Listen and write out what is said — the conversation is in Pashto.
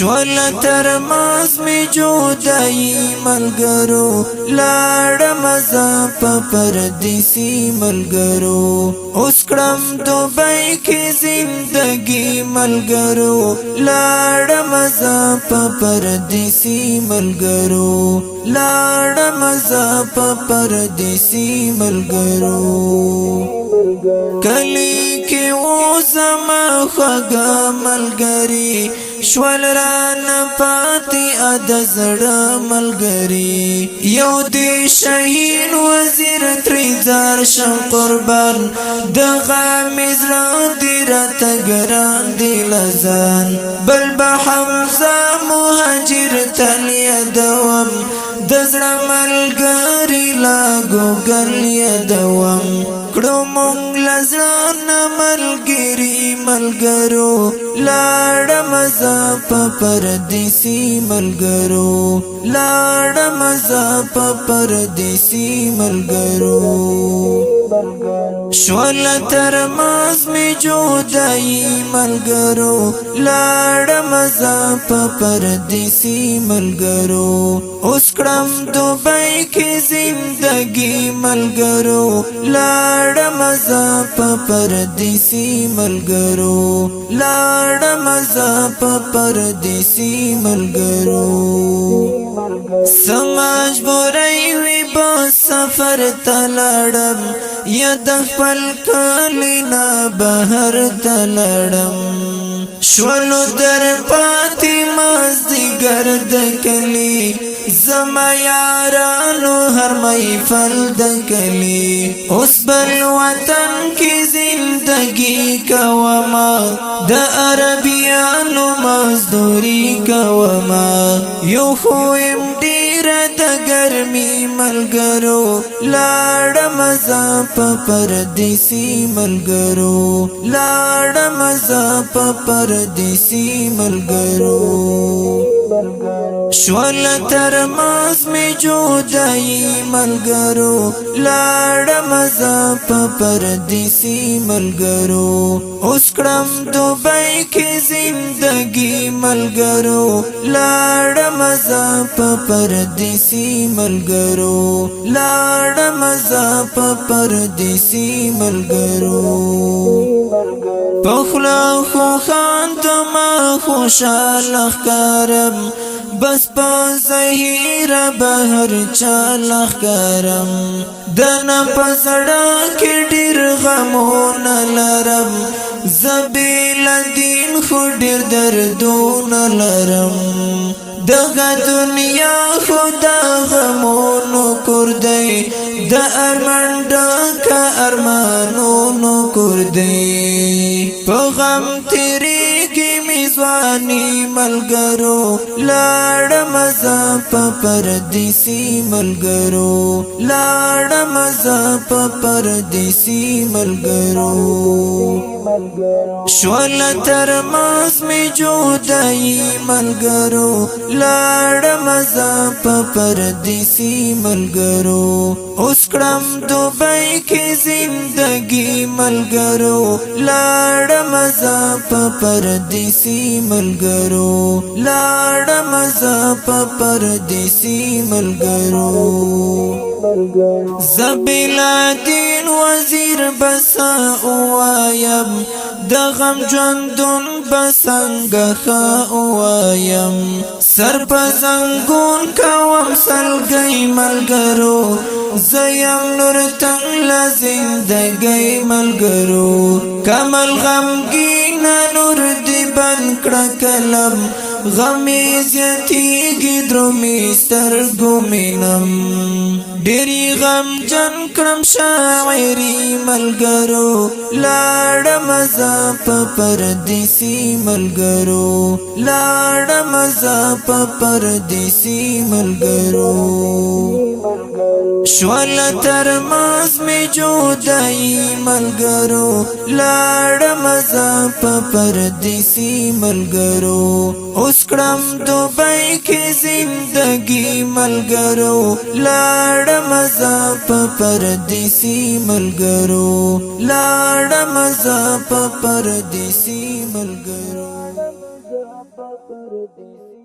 شول تر ماز می جودائی ملګرو لاړه مزه په پردیسی ملګرو اوس کړم دوبۍ کې زندگی ملګرو لاړه مزه په پردیسی ملګرو لاړه مزه په پردیسی ملګرو کلی کې و زما خوږه ملګری شول ران پاتی اد زړه ملګری یو دی شهین وزیر تریزار شم قربان د غامیز را دی رات ګران دی لزان بل به حمزه مهاجر تل یدوم د زړه ملګری لا ګوګل یدوم کړو مونږ لزړه ملګری ملګرو لاړه مزه په پردیسی ملګرو لاړه مزه په پردیسی ملګرو شول تر ماز می جودائی ملګرو لاړه مزه په پردیسی ملګرو اوس کړم دوبۍ کې زندگی ملګرو لاړه مزه په پردیسی ملګرو لاړه مزه په پردیسی ملګرو سماج بورای وی با سفر تلړم یا د خپل کلینا بهر تلړم شولو در پاتی مازدیګر د کلی زما یارانو هر محفل د کلی اوس بل وطن کې زندگی کوما د عربیانو مزدوری کوما یو خویم ډیر د ګرمي ملګرو لاړه مزه په پردیسی ملګرو لاړه مزه په پردیسی ملګرو شول تر ماز می جودائی ملګرو لاړه مزه په پردیسی ملګرو اوس کړم دوبۍ کې زندگی ملګرو لاړه مزه په پردیسی ملګرو لاړه مزه په پردیسی ملګرو پخلا خو خان تما خوشاله ښکارم بس پا زهیر بهر چالخ کرم دنا پسڑا کی ډیر غمون لرم زبیل دین خو ډیر دردون لرم دغه دنیا خدا غمونو کردی د ارمان ډکه ارمانونو کردی په غم تیریږي میزوانی ملګرو لاړه مزه په پردیسی ملګرو لاړه مزه په پردیسی ملګرو شول تر ماز می جودائی ملګرو لاړه مزه په پردیسی ملګرو اوس کړم دوبۍ کې زندگی ملګرو لاړه مزه په پردیسی ملګرو لاړه مزه په پردیسی ملګرو زبیلا دین وزیر بسا اوایم د غم ژوندون بسنګه اوایم سر په زنګون کوم سلګی ملګرو زیم نور تنګ زندګی ملګرو کمل غمګین نور دی بن کړه کلم غمی زیاتیږي درومي سترګو مینم ډېری غم جن کړم شاعري ملګرو لاړه مزه په پردیسی ملګرو لاړه مزه په پردیسی ملګرو شول تر ماز می جودائی ملګرو لاړه مزه په پردیسی ملګرو اوس کړم دوبۍ کې زندگی ملګرو لاړه مزه په پردیسی ملګرو لاړه مزه په پردیسی ملګرو پردیسی